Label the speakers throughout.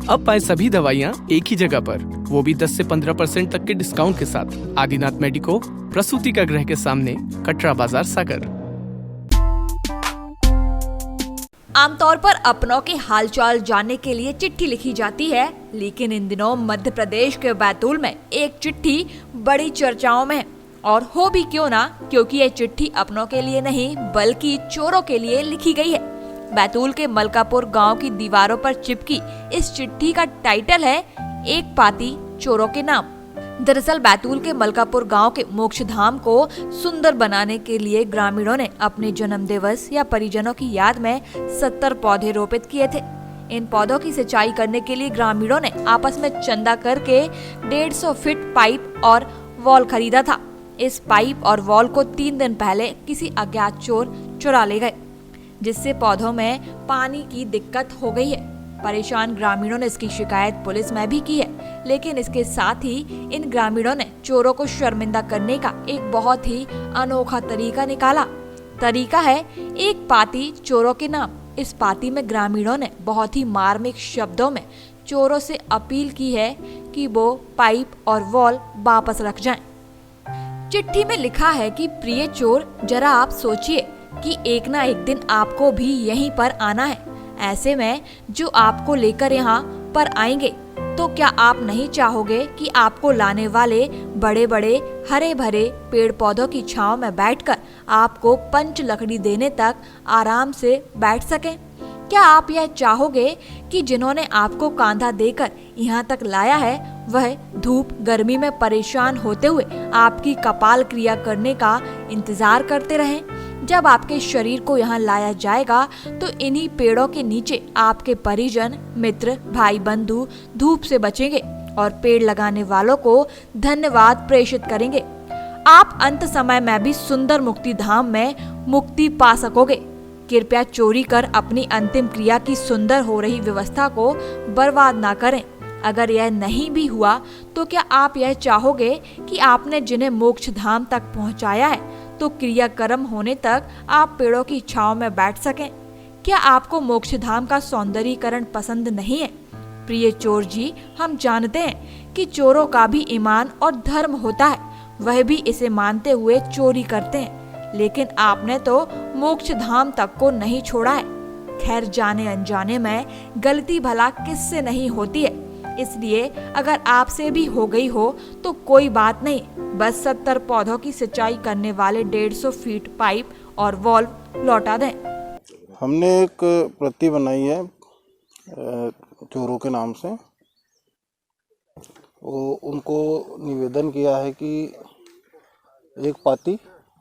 Speaker 1: अब पाएं सभी दवाइयाँ एक ही जगह पर, वो भी 10 से 15% तक के डिस्काउंट के साथ। आदिनाथ मेडिको, प्रसूति का गृह के सामने, कटरा बाजार, सागर।
Speaker 2: आमतौर पर अपनों के हालचाल जानने के लिए चिट्ठी लिखी जाती है, लेकिन इन दिनों मध्य प्रदेश के बैतूल में एक चिट्ठी बड़ी चर्चाओं में है। और हो भी क्यों ना, क्योंकि ये चिट्ठी अपनों के लिए नहीं बल्कि चोरों के लिए लिखी गई है। बैतूल के मलकापुर गांव की दीवारों पर चिपकी इस चिट्ठी का टाइटल है एक पाती चोरों के नाम। दरअसल बैतूल के मलकापुर गांव के मोक्षधाम को सुंदर बनाने के लिए ग्रामीणों ने अपने जन्म दिवस या परिजनों की याद में 70 पौधे रोपित किए थे। इन पौधों की सिंचाई करने के लिए ग्रामीणों ने आपस में चंदा करके 150 फीट पाइप और वॉल खरीदा था। इस पाइप और वॉल को 3 दिन पहले किसी अज्ञात चोर चुरा ले गए, जिससे पौधों में पानी की दिक्कत हो गई है। परेशान ग्रामीणों ने इसकी शिकायत पुलिस में भी की है, लेकिन इसके साथ ही इन ग्रामीणों ने चोरों को शर्मिंदा करने का एक बहुत ही अनोखा तरीका निकाला। तरीका है एक पाती चोरों के नाम। इस पाती में ग्रामीणों ने बहुत ही मार्मिक शब्दों में चोरों से अपील की है कि वो पाइप और वॉल वापस रख जाएं। चिट्ठी में लिखा है कि प्रिय चोर, जरा आप सोचिए कि एक ना एक दिन आपको भी यहीं पर आना है। ऐसे में जो आपको लेकर यहाँ पर आएंगे, तो क्या आप नहीं चाहोगे कि आपको लाने वाले बड़े बड़े हरे भरे पेड़ पौधों की छांव में बैठकर आपको पंच लकड़ी देने तक आराम से बैठ सकें? क्या आप यह चाहोगे कि जिन्होंने आपको कांधा देकर यहाँ तक लाया है, वह धूप गर्मी में परेशान होते हुए आपकी कपाल क्रिया करने का इंतजार करते रहें? जब आपके शरीर को यहाँ लाया जाएगा तो इन्हीं पेड़ों के नीचे आपके परिजन, मित्र, भाई बंधु धूप से बचेंगे और पेड़ लगाने वालों को धन्यवाद प्रेषित करेंगे। आप अंत समय में भी सुंदर मुक्ति धाम में मुक्ति पा सकोगे। कृपया चोरी कर अपनी अंतिम क्रिया की सुंदर हो रही व्यवस्था को बर्बाद ना करें। अगर यह नहीं भी हुआ तो क्या आप यह चाहोगे कि आपने जिन्हें मोक्ष धाम तक पहुंचाया है, तो क्रियाक्रम होने तक आप पेड़ों की छांव में बैठ सकें? क्या आपको मोक्ष धाम का सौंदर्यीकरण पसंद नहीं है? प्रिय चोर जी, हम जानते हैं कि चोरों का भी ईमान और धर्म होता है, वह भी इसे मानते हुए चोरी करते हैं, लेकिन आपने तो मोक्ष धाम तक को नहीं छोड़ा है। खैर, जाने अनजाने में गलती भला किससे नहीं होती है, इसलिए अगर आपसे भी हो गई हो तो कोई बात नहीं, बस 70 पौधों की सिंचाई करने वाले 150 फीट पाइप और वॉल्व लौटा दें।
Speaker 3: हमने एक प्रति बनाई है चोरों के नाम से। वो उनको निवेदन किया है कि एक पाती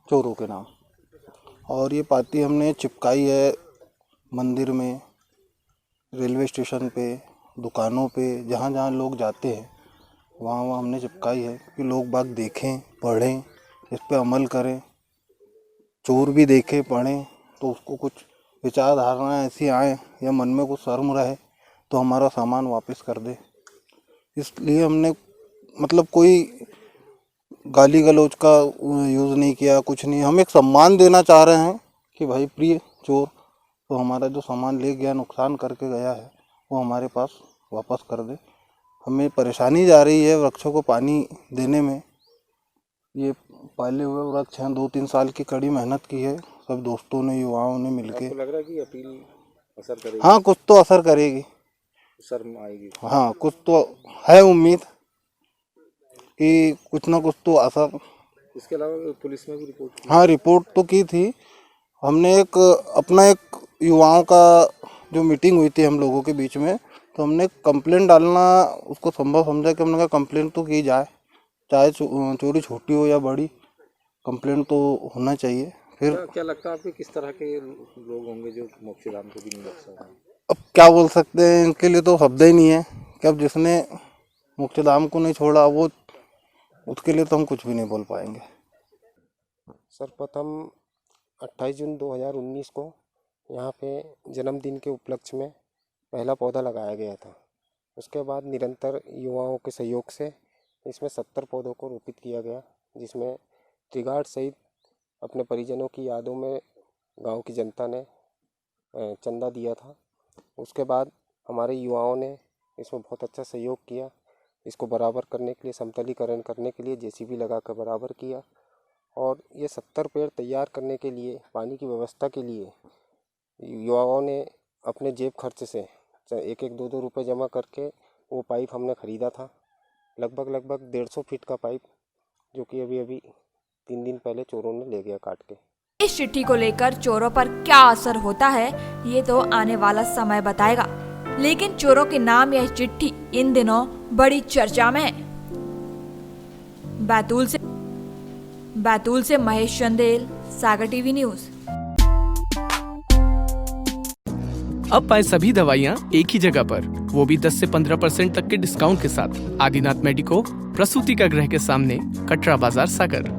Speaker 3: चोरों के नाम, और ये पाती हमने चिपकाई है मंदिर में, रेलवे स्टेशन पे, दुकानों पे, जहाँ जहाँ लोग जाते हैं वहाँ वहाँ हमने चिपकाई है कि लोग बाग देखें, पढ़ें, इस पे अमल करें। चोर भी देखें, पढ़ें तो उसको कुछ विचारधारणा ऐसी आए या मन में कुछ शर्म रहे तो हमारा सामान वापस कर दे। इसलिए हमने मतलब कोई गाली गलौज का यूज़ नहीं किया, कुछ नहीं। हम एक सम्मान देना चाह रहे हैं कि भाई प्रिय चोर, तो हमारा जो सामान ले गया, नुकसान करके गया है, वो हमारे पास वापस कर दे। हमें परेशानी जा रही है वृक्षों को पानी देने में। ये पाले हुए वृक्ष हैं, 2-3 साल की कड़ी मेहनत की है सब दोस्तों ने, युवाओं ने मिलके।
Speaker 4: लग रहा है कि अपील असर करेगी?
Speaker 3: हाँ, कुछ तो असर करेगी,
Speaker 4: शर्म आएगी।
Speaker 3: हाँ, कुछ तो है उम्मीद कि कुछ ना कुछ तो असर।
Speaker 4: इसके अलावा पुलिस में भी रिपोर्ट की?
Speaker 3: हाँ, रिपोर्ट तो की थी हमने। एक अपना एक युवाओं का जो मीटिंग हुई थी हम लोगों के बीच में, तो हमने कंप्लेंट डालना उसको संभव समझा कि हमने कहा कंप्लेंट तो की जाए, चाहे चोरी छोटी हो या बड़ी, कंप्लेंट तो होना चाहिए। फिर
Speaker 4: क्या लगता है आपको किस तरह के लोग होंगे जो मोक्षधाम को भी नहीं रख सकते?
Speaker 3: अब क्या बोल सकते हैं, इनके लिए तो शब्द ही नहीं है कि अब जिसने मोक्षधाम को नहीं छोड़ा वो, उसके लिए तो हम कुछ भी नहीं बोल पाएंगे।
Speaker 5: सर्वप्रथम 28 जून 2019 को यहाँ पे जन्मदिन के उपलक्ष्य में पहला पौधा लगाया गया था। उसके बाद निरंतर युवाओं के सहयोग से इसमें 70 पौधों को रोपित किया गया, जिसमें ट्रीगार्ड सहित अपने परिजनों की यादों में गांव की जनता ने चंदा दिया था। उसके बाद हमारे युवाओं ने इसमें बहुत अच्छा सहयोग किया। इसको बराबर करने के लिए, समतलीकरण करने के लिए जेसीबी लगा कर बराबर किया। और ये 70 पेड़ तैयार करने के लिए, पानी की व्यवस्था के लिए युवाओं ने अपने जेब खर्च से 1-2 रुपए जमा करके वो पाइप हमने ख़रीदा था। लगभग 150 फीट का पाइप, जो कि अभी 3 दिन पहले चोरों ने ले गया काट के।
Speaker 2: इस चिट्ठी को लेकर चोरों पर क्या असर होता है ये तो आने वाला समय बताएगा, लेकिन चोरों के नाम यह चिट्ठी इन दिनों बड़ी चर्चा में है। बैतूल से महेश चंदेल, सागर टीवी न्यूज।
Speaker 1: अब पाए सभी दवाइयाँ एक ही जगह पर, वो भी 10 से 15% तक के डिस्काउंट के साथ। आदिनाथ मेडिको, प्रसूति का गृह के सामने, कटरा बाजार, सागर।